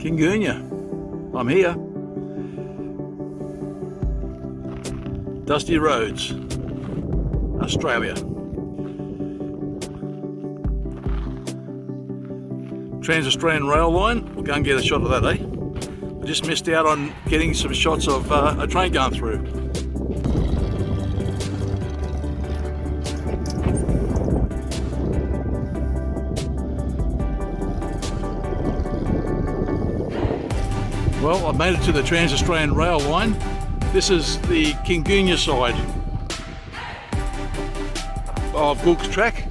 Kingoonya, I'm here. Dusty roads, Australia. Trans-Australian rail line, we'll go and get a shot of that, eh? I just missed out on getting some shots of a train going through. Well, I've made it to the Trans-Australian rail line. This is the Kingoonya side of Googs track,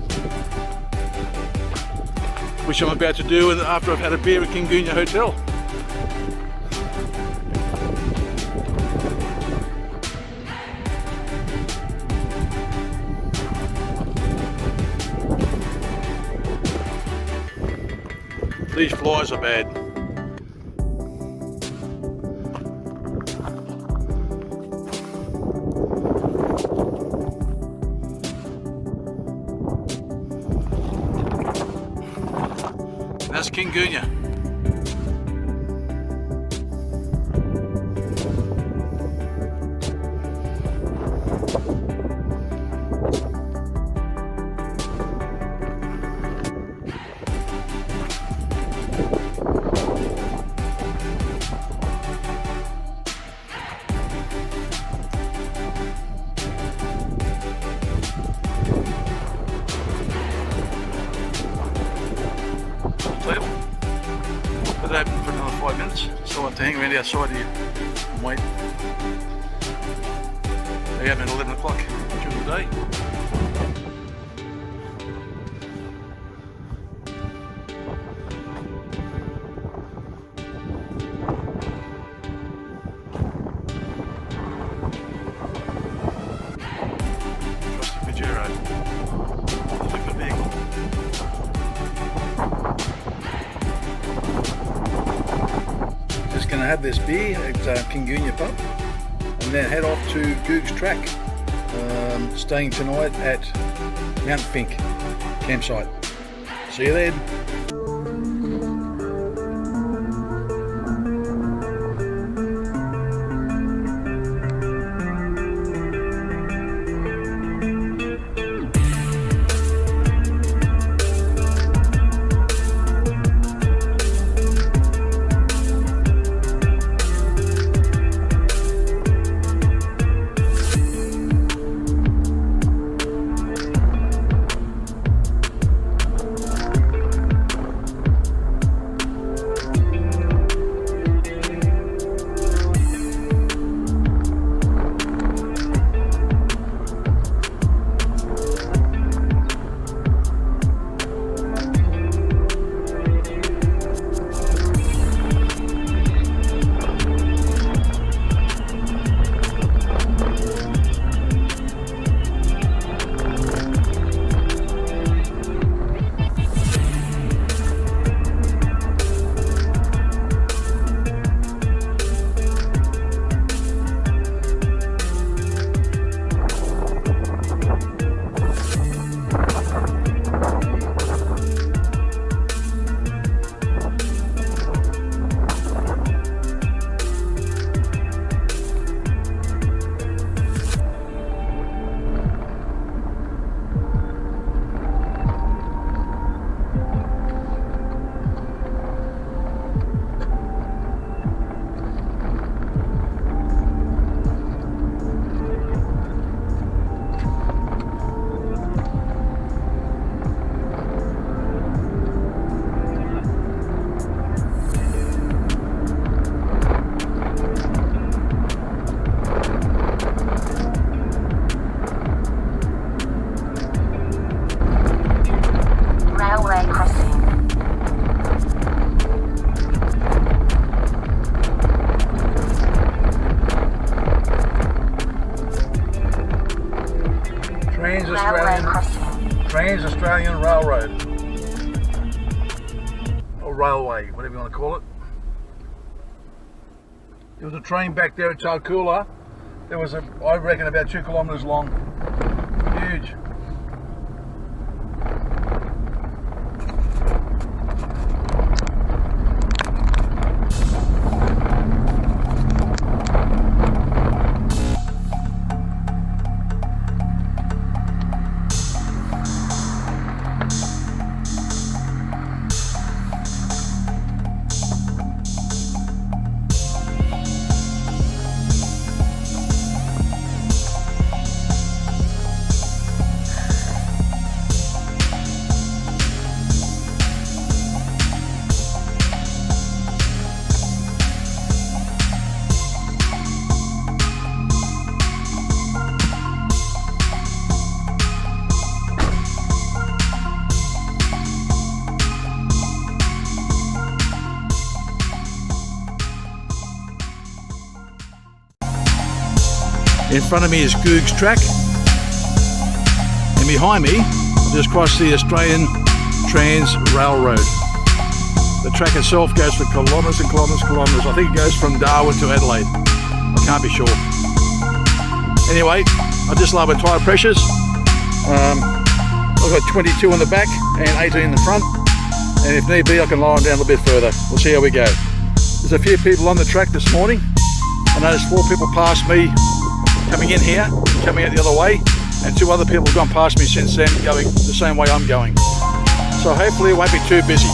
which I'm about to do after I've had a beer at Kingoonya Hotel. These flies are bad. That's Kingoonya. Put it open for another 5 minutes, so I'll have to hang around outside here and wait. They open at 11 o'clock during the day. Trusty Pajero. Look at the vehicle. Just going to have this beer at Kingoonya pub and then head off to Googs track, staying tonight at Mount Fink campsite. See you then. Trans-Australian Railroad, or railway, whatever you want to call it. There was a train back there at Tarcoola. There was I reckon about 2 kilometres long. Huge. In front of me is Googs track, and behind me I've just crossed the Australian Trans Railroad. The track itself goes for kilometres and kilometres and kilometres. I think it goes from Darwin to Adelaide. I can't be sure. Anyway, I just lower tyre pressures. I've got 22 on the back and 18 in the front, and if need be I can lower them down a little bit further. We'll see how we go. There's a few people on the track this morning. I noticed 4 people passed me coming in here, coming out the other way, and 2 other people have gone past me since then, going the same way I'm going. So hopefully it won't be too busy.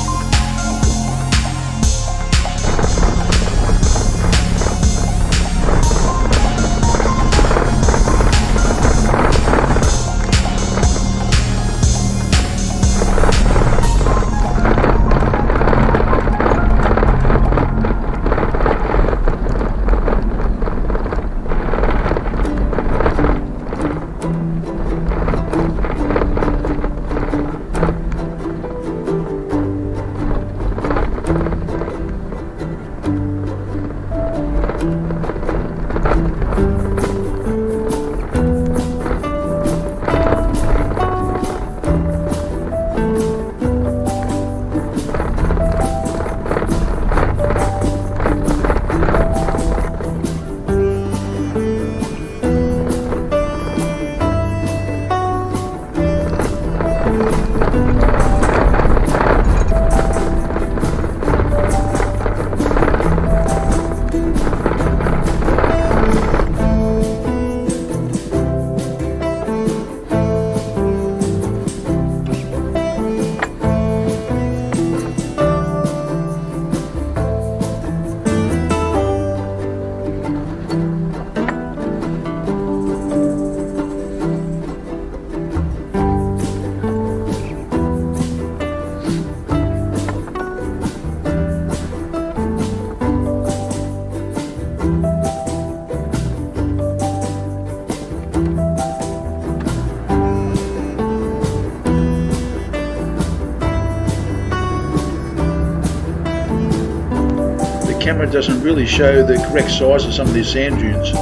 Camera doesn't really show the correct size of some of these sand dunes.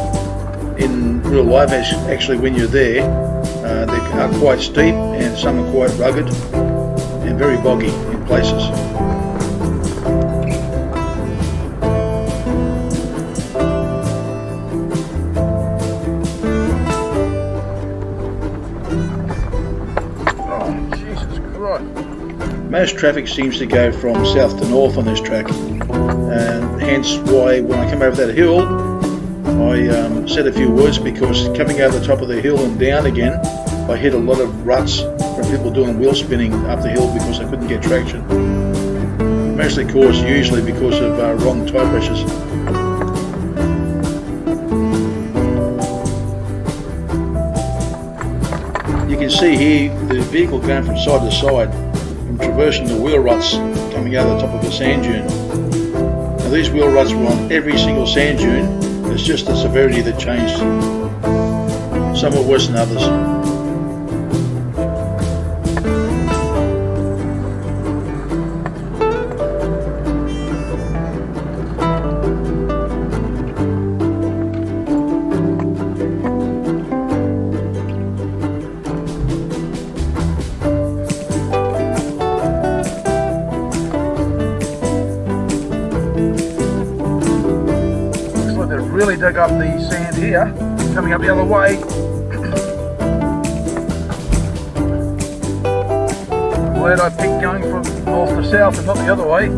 In real life, actually when you're there, they are quite steep and some are quite rugged and very boggy in places. Oh, Jesus Christ. Most traffic seems to go from south to north on this track. And hence why when I came over that hill I said a few words, because coming over the top of the hill and down again I hit a lot of ruts from people doing wheel spinning up the hill because I couldn't get traction. Mostly caused usually because of wrong tyre pressures. You can see here the vehicle going from side to side, from traversing the wheel ruts coming out of the top of a sand dune. These wheel ruts were on every single sand dune. It's just the severity that changed. Some were worse than others. Really dug up the sand here, coming up the other way. Glad I picked going from north to south and not the other way.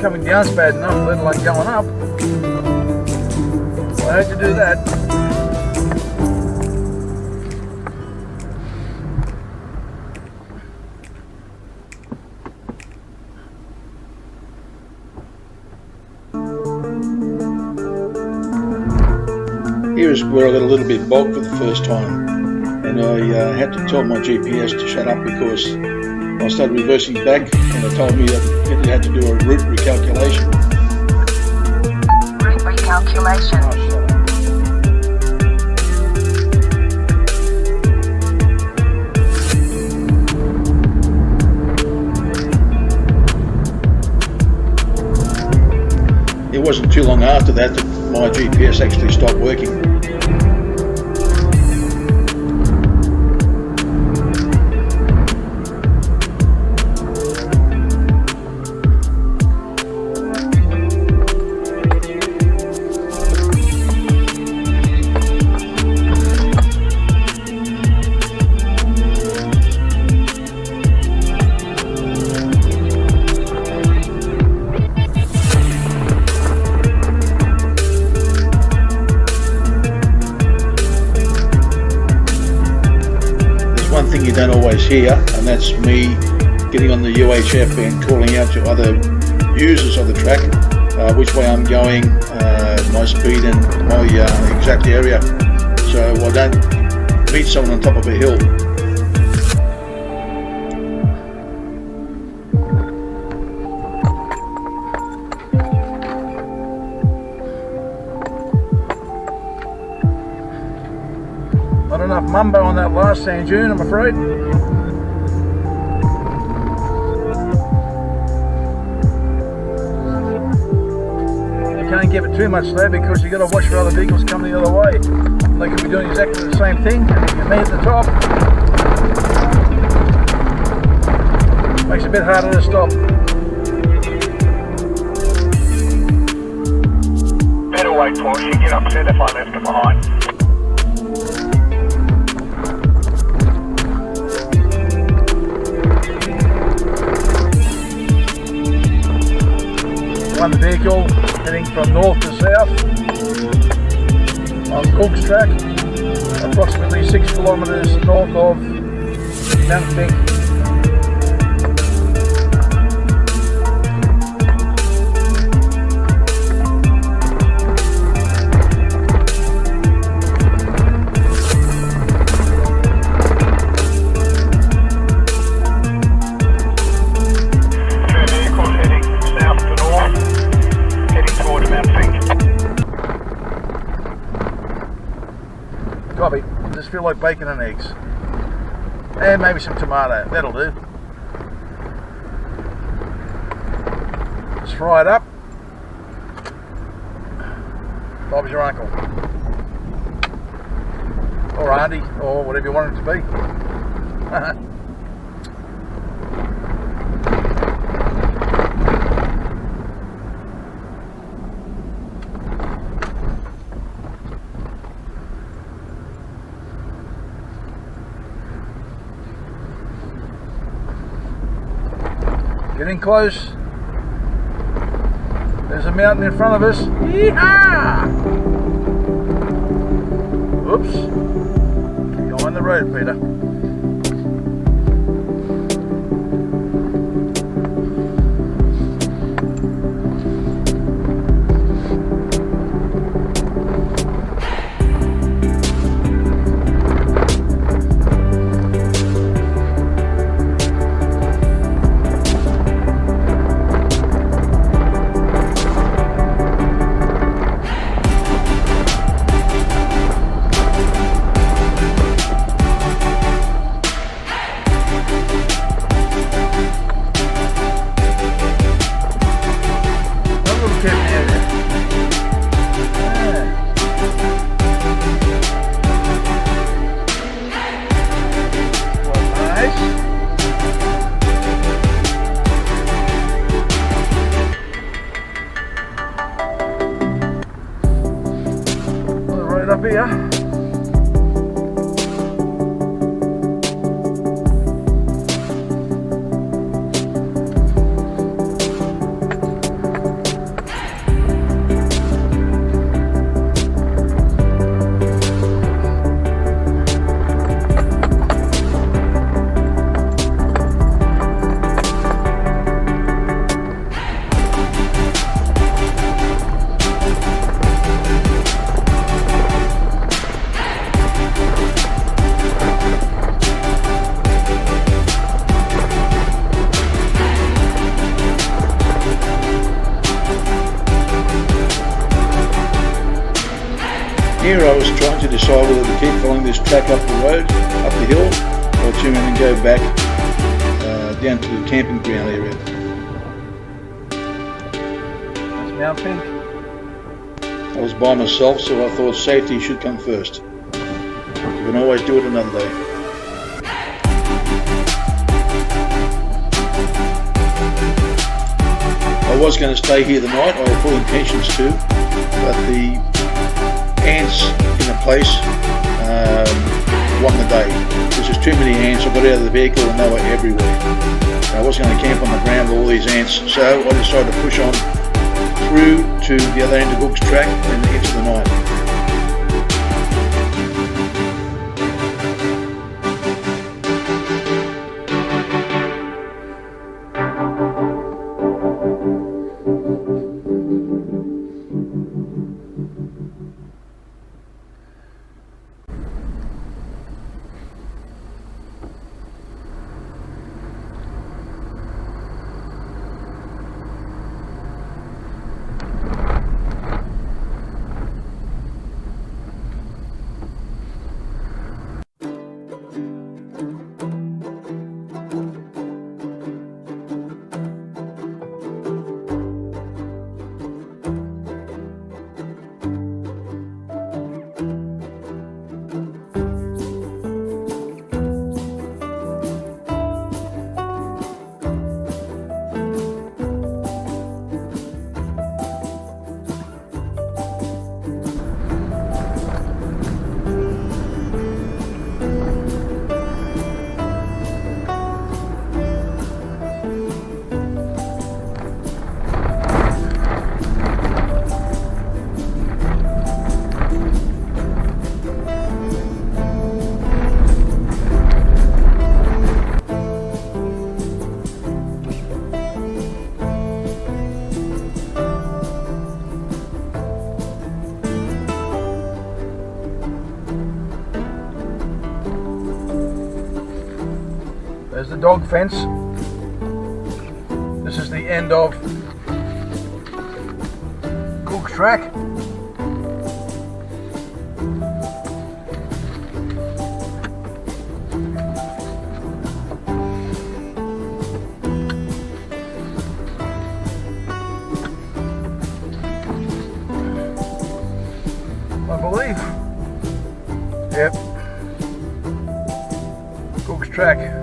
Coming down's bad enough, let alone going up. I had to do that. Here's where I got a little bit bogged for the first time, and I had to tell my GPS to shut up because I started reversing back and it told me that it had to do a route recalculation. Route recalculation. It wasn't too long after that my GPS actually stopped working. Thing you don't always hear, and that's me getting on the UHF and calling out to other users of the track which way I'm going, my speed and my exact area, so I don't meet someone on top of a hill. Not enough mumbo on that last sand dune, I'm afraid. You can't give it too much though, because you've got to watch for other vehicles coming the other way. They could be doing exactly the same thing, and me at the top. Makes it a bit harder to stop. Better wait for you, get upset if I left it behind. One vehicle heading from north to south on Googs track, approximately 6 kilometres north of Mount Pink. Copy. Just feel like bacon and eggs. And maybe some tomato. That'll do. Just fry it up. Bob's your uncle. Or auntie, or whatever you want it to be. Getting close. There's a mountain in front of us. Yee-haw! Oops. Go on the road, Peter. Right up here. Here I was trying to decide whether to keep following this track up the road, up the hill, or turn around and go back down to the camping ground area. That's Mount Pink. I was by myself, so I thought safety should come first. You can always do it another day. I was going to stay here the night, I had full intentions to, but the ants in the place won the day. There's just too many ants. I got out of the vehicle and they were everywhere. I was going to camp on the ground with all these ants, so I decided to push on through to the other end of Googs track and into the night. There's the dog fence. This is the end of Googs track. I believe. Yep. Googs track.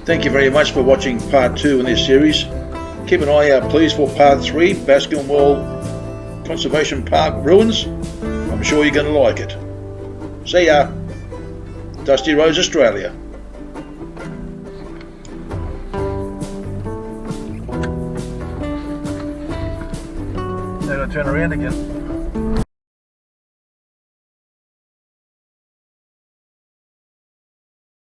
Thank you very much for watching part 2 in this series. Keep an eye out please for part 3, Baskin Wall Conservation Park Ruins. I'm sure you're going to like it. See ya. Dusty Rose, Australia. Now I'll turn around again.